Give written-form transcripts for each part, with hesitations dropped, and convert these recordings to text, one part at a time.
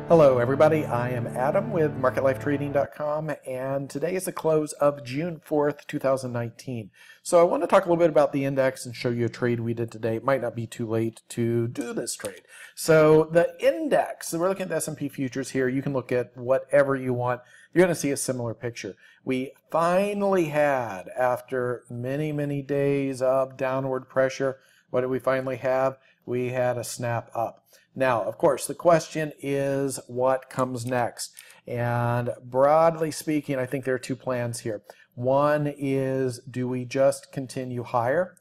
Hello everybody, I am Adam with MarketLifeTrading.com, and today is the close of June 4th, 2019. So I want to talk a little bit about the index and show you a trade we did today. It might not be too late to do this trade. So the index, so we're looking at the S&P futures here. You can look at whatever you want. You're going to see a similar picture. We finally had, after many, many days of downward pressure, what did we finally have? We had a snap up. Now, of course, the question is what comes next? And broadly speaking, I think there are two plans here. One is, do we just continue higher?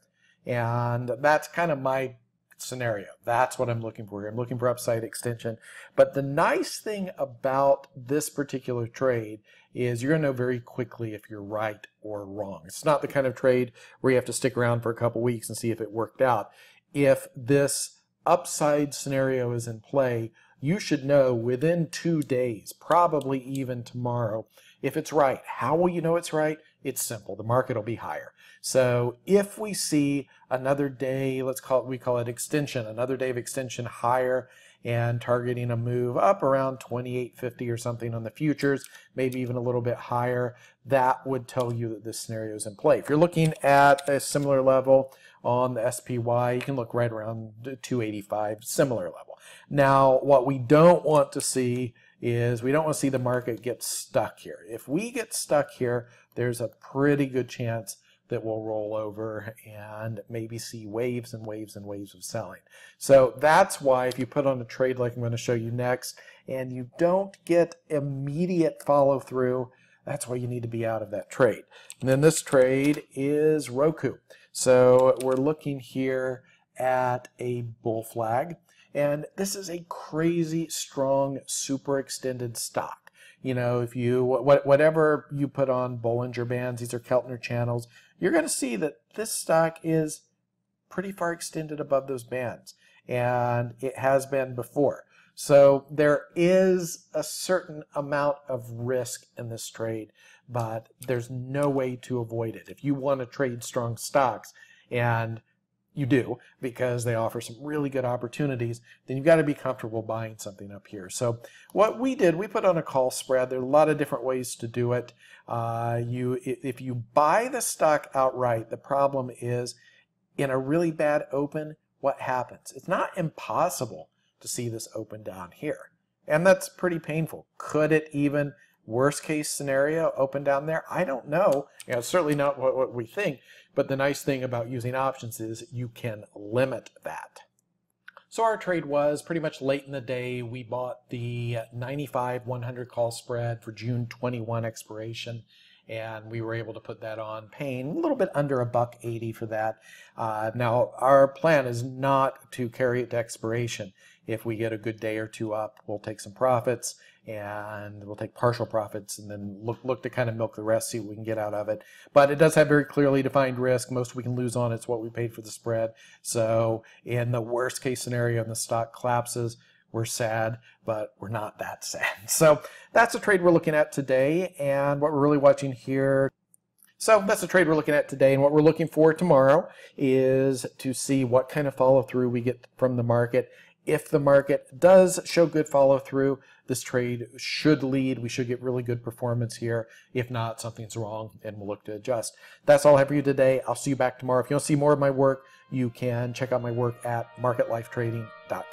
And that's kind of my scenario. That's what I'm looking for here. I'm looking for upside extension. But the nice thing about this particular trade is you're going to know very quickly if you're right or wrong. It's not the kind of trade where you have to stick around for a couple weeks and see if it worked out. If this upside scenario is in play, you should know within 2 days, probably even tomorrow, if it's right. How will you know it's right? It's simple. The market will be higher. So if we see another day, we call it extension, another day of extension higher and targeting a move up around 28.50 or something on the futures, maybe even a little bit higher, that would tell you that this scenario is in play. If you're looking at a similar level on the SPY, you can look right around 285, similar level. Now, what we don't want to see is we don't want to see the market get stuck here. If we get stuck here, there's a pretty good chance that will roll over and maybe see waves and waves and waves of selling. So that's why if you put on a trade like I'm going to show you next and you don't get immediate follow through, that's why you need to be out of that trade. And then this trade is Roku. So we're looking here at a bull flag, and this is a crazy strong super extended stock. You know, if you whatever you put on Bollinger Bands, these are Keltner channels, you're going to see that this stock is pretty far extended above those bands, and it has been before. So there is a certain amount of risk in this trade, but there's no way to avoid it. If you want to trade strong stocks, and you do, because they offer some really good opportunities, then you've got to be comfortable buying something up here. So what we did, we put on a call spread. There are a lot of different ways to do it. If you buy the stock outright, the problem is in a really bad open, what happens? It's not impossible to see this open down here, and that's pretty painful. Could it even, worst case scenario, open down there? I don't know. You know, it's certainly not what we think, but the nice thing about using options is you can limit that. So our trade was pretty much late in the day. We bought the 95-100 call spread for June 21 expiration, and we were able to put that on, paying a little bit under $1.80 for that. Now, our plan is not to carry it to expiration. If we get a good day or two up, we'll take some profits, and we'll take partial profits and then look to kind of milk the rest, see what we can get out of it. But it does have very clearly defined risk. Most we can lose on it's what we paid for the spread. So in the worst case scenario and the stock collapses, we're sad, but we're not that sad. So that's the trade we're looking at today, and what we're really watching here. So that's the trade we're looking at today, and what we're looking for tomorrow is to see what kind of follow through we get from the market. If the market does show good follow through, this trade should lead. We should get really good performance here. If not, something's wrong and we'll look to adjust. That's all I have for you today. I'll see you back tomorrow. If you want to see more of my work, you can check out my work at MarketLifeTrading.com.